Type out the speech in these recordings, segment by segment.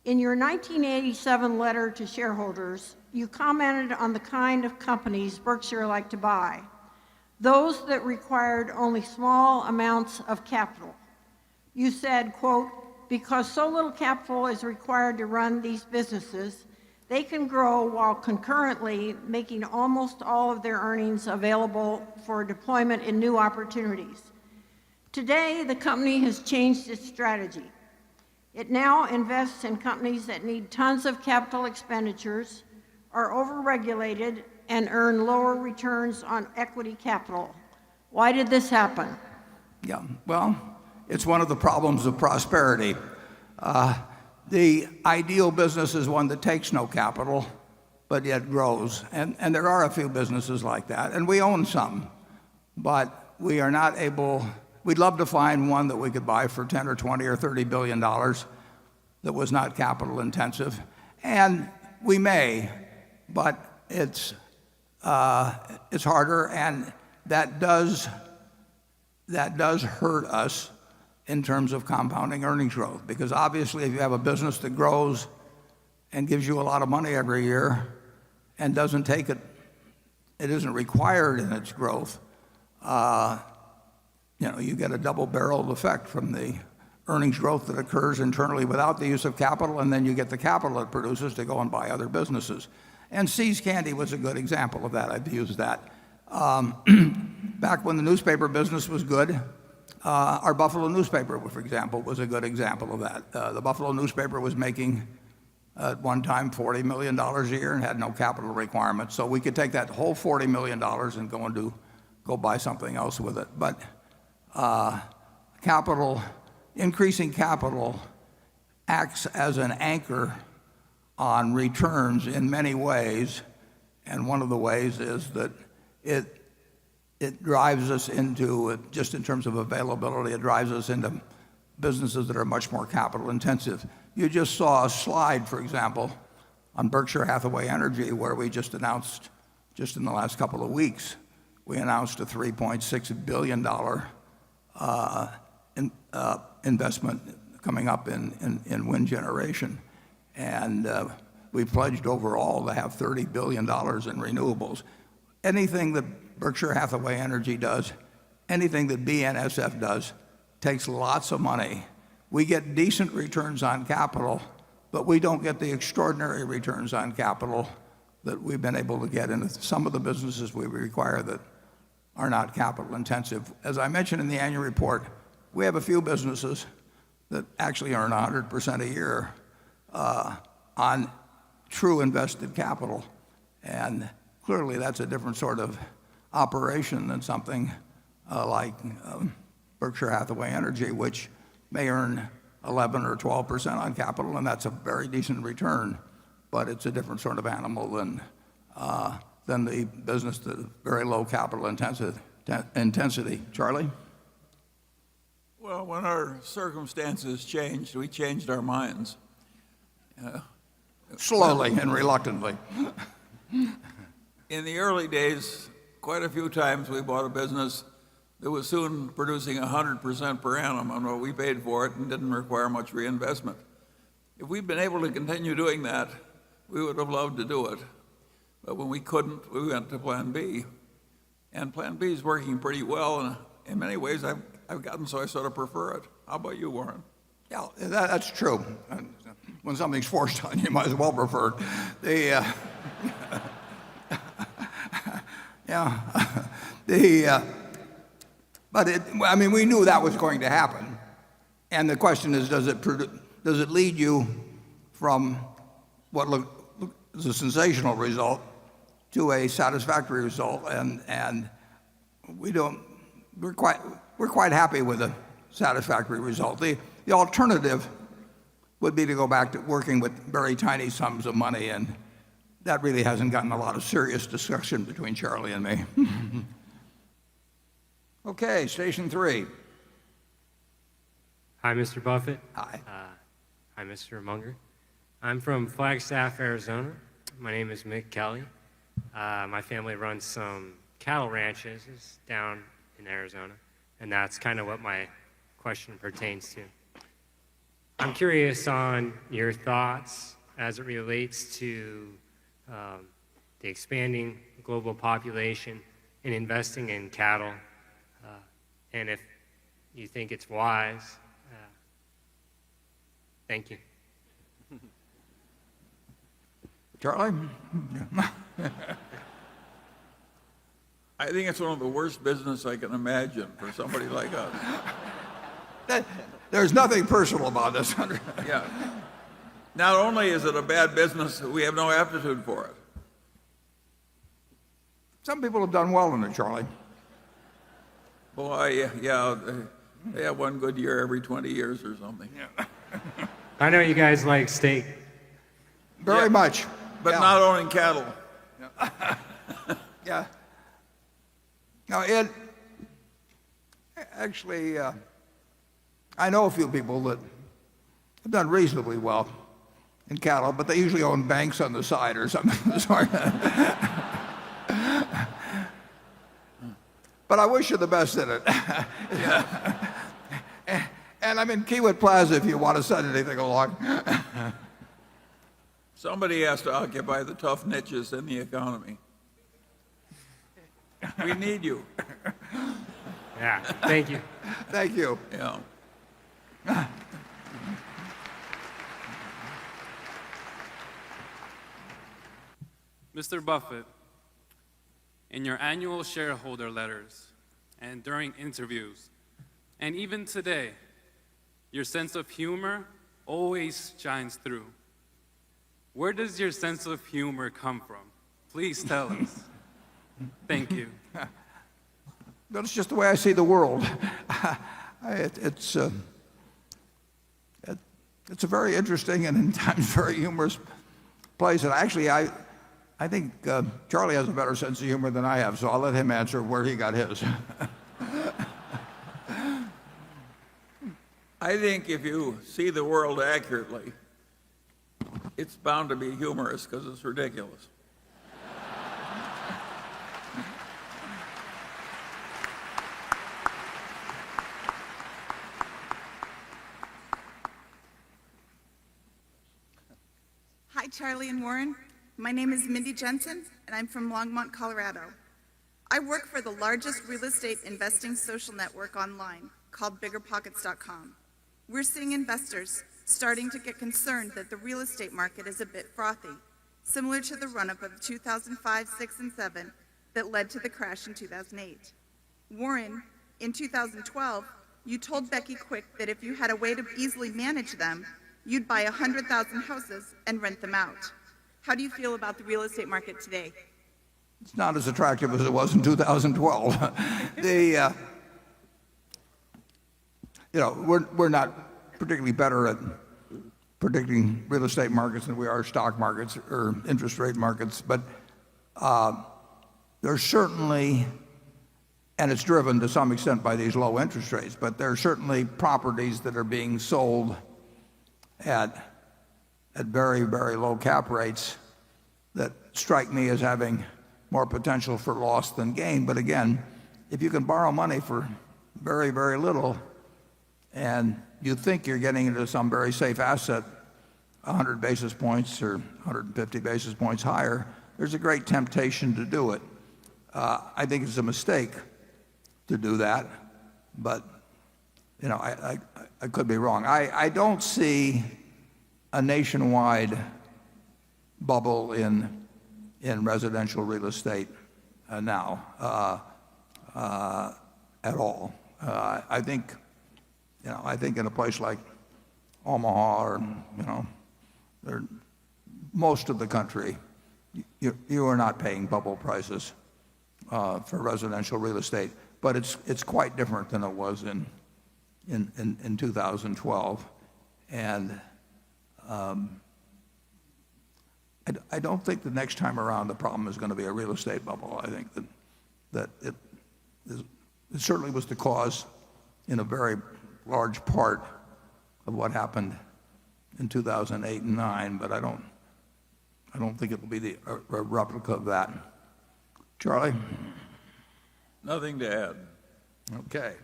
In your 1987 letter to shareholders, you commented on the kind of companies Berkshire liked to buy, those that required only small amounts of capital. You said, quote, "Because so little capital is required to run these businesses, they can grow while concurrently making almost all of their earnings available for deployment in new opportunities." Today, the company has changed its strategy. It now invests in companies that need tons of capital expenditures, are overregulated, and earn lower returns on equity capital. Why did this happen? Yeah, well, it's one of the problems of prosperity. The ideal business is one that takes no capital, but yet grows. And there are a few businesses like that, and we own some. But we are not able, we'd love to find one that we could buy for 10 or 20 or $30 billion that was not capital intensive. And we may, but it's harder, and that does hurt us in terms of compounding earnings growth. Because obviously, if you have a business that grows and gives you a lot of money every year and doesn't take it, it isn't required in its growth, you get a double-barreled effect from the earnings growth that occurs internally without the use of capital, and then you get the capital it produces to go and buy other businesses. And See's Candy was a good example of that. I've used that. Back when the newspaper business was good, our Buffalo newspaper, for example, was a good example of that. The Buffalo newspaper was making, at one time, $40 million a year and had no capital requirements. So we could take that whole $40 million and go buy something else with it. But increasing capital acts as an anchor on returns in many ways, and one of the ways is that it drives us into, just in terms of availability, it drives us into businesses that are much more capital intensive. You just saw a slide, for example, on Berkshire Hathaway Energy, where we just announced, just in the last couple of weeks, we announced a $3.6 billion investment coming up in wind generation. And we pledged overall to have $30 billion in renewables. Anything that Berkshire Hathaway Energy does, anything that BNSF does, takes lots of money. We get decent returns on capital, but we don't get the extraordinary returns on capital that we've been able to get in some of the businesses we require that are not capital intensive. As I mentioned in the annual report, we have a few businesses that actually earn 100% a year on true invested capital. And clearly that's a different sort of operation than something like Berkshire Hathaway Energy, which may earn 11 or 12% on capital, and that's a very decent return. But it's a different sort of animal than the business that is very low capital intensity. Charlie? Well, when our circumstances changed, we changed our minds. Slowly and reluctantly. In the early days, quite a few times we bought a business that was soon producing 100% per annum on what we paid for it and didn't require much reinvestment. If we'd been able to continue doing that, we would have loved to do it. But when we couldn't, we went to Plan B. And Plan B is working pretty well, and in many ways I've gotten so I sort of prefer it. How about you, Warren? Yeah, that's true. When something's forced on you, you might as well prefer it. We knew that was going to happen. And the question is, does it lead you from what is a sensational result to a satisfactory result? And we're quite happy with a satisfactory result. The alternative would be to go back to working with very tiny sums of money, and that really hasn't gotten a lot of serious discussion between Charlie and me. Okay, station 3. Hi, Mr. Buffett. Hi. Hi, Mr. Munger. I'm from Flagstaff, Arizona. My name is Mick Kelly. My family runs some cattle ranches down in Arizona, and that's kind of what my question pertains to. I'm curious on your thoughts as it relates to the expanding global population and investing in cattle, and if you think it's wise. Thank you. Charlie? I think it's one of the worst business I can imagine for somebody like us. There's nothing personal about this. Yeah. Not only is it a bad business, we have no aptitude for it. Some people have done well in it, Charlie. Boy, yeah, they have one good year every 20 years or something. I know you guys like steak. Very much. But Yeah. not owning cattle. Yeah. Now, Ed, actually, I know a few people that have done reasonably well in cattle, but they usually own banks on the side or something. Sorry. But I wish you the best in it. And I'm in Kiewit Plaza if you want to send anything along. Somebody has to occupy the tough niches in the economy. We need you. Yeah, thank you. Thank you. Yeah. Mr. Buffett, in your annual shareholder letters and during interviews, and even today, your sense of humor always shines through. Where does your sense of humor come from? Please tell us. Thank you. That's just the way I see the world. It's a very interesting and in times very humorous place. And actually, I think Charlie has a better sense of humor than I have, so I'll let him answer where he got his. I think if you see the world accurately, it's bound to be humorous because it's ridiculous. Hi, Charlie and Warren. My name is Mindy Jensen, and I'm from Longmont, Colorado. I work for the largest real estate investing social network online called BiggerPockets.com. We're seeing investors starting to get concerned that the real estate market is a bit frothy, similar to the run-up of 2005, 6, and 7 that led to the crash in 2008. Warren, in 2012, you told Becky Quick that if you had a way to easily manage them, you'd buy 100,000 houses and rent them out. How do you feel about the real estate market today? It's not as attractive as it was in 2012. We're not particularly better at predicting real estate markets than we are stock markets or interest rate markets, but there's certainly, and it's driven to some extent by these low interest rates, but there are certainly properties that are being sold at very, very low cap rates that strike me as having more potential for loss than gain. But again, if you can borrow money for very, very little and you think you're getting into some very safe asset 100 basis points or 150 basis points higher, there's a great temptation to do it. I think it's a mistake to do that, but I could be wrong. I don't see a nationwide bubble in residential real estate now at all. I think in a place like Omaha or most of the country, you are not paying bubble prices for residential real estate, but it's quite different than it was in 2012, and I don't think the next time around the problem is going to be a real estate bubble. I think that it certainly was the cause in a very large part of what happened in 2008 and 9, but I don't think it will be a replica of that. Charlie? Nothing to add. Okay.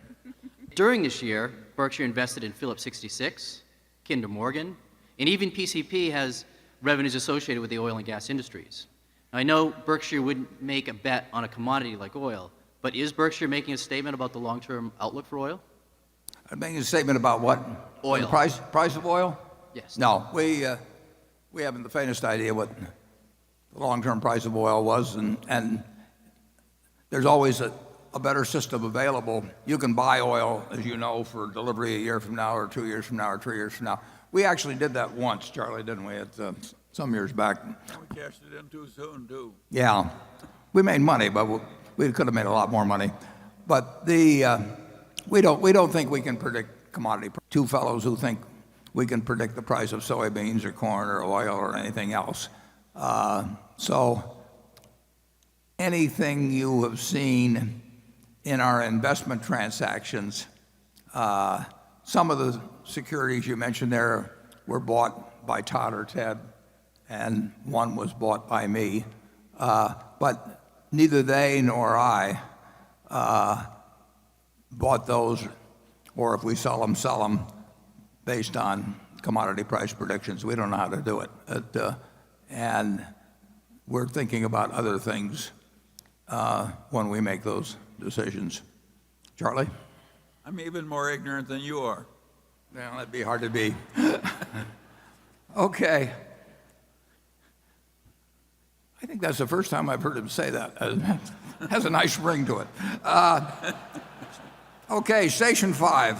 During this year, Berkshire invested in Phillips 66, Kinder Morgan, and even PCP has revenues associated with the oil and gas industries. Now, I know Berkshire wouldn't make a bet on a commodity like oil, but is Berkshire making a statement about the long-term outlook for oil? I'm making a statement about what? Oil. The price of oil? Yes. No, we haven't the faintest idea what the long-term price of oil was, and there's always a better system available. You can buy oil, as you know, for delivery a year from now, or 2 years from now, or 3 years from now. We actually did that once, Charlie, didn't we, some years back? We cashed it in too soon, too. Yeah, we made money, but we could have made a lot more money. But we don't think we can predict commodity. Two fellows who think we can predict the price of soybeans or corn or oil or anything else. So anything you have seen in our investment transactions, some of the securities you mentioned there were bought by Todd or Ted, and one was bought by me. But neither they nor I bought those, or if we sell them based on commodity price predictions. We don't know how to do it. And we're thinking about other things when we make those decisions. Charlie? I'm even more ignorant than you are. Well, that'd be hard to be. Okay. I think that's the first time I've heard him say that. Has a nice ring to it. Okay, station 5.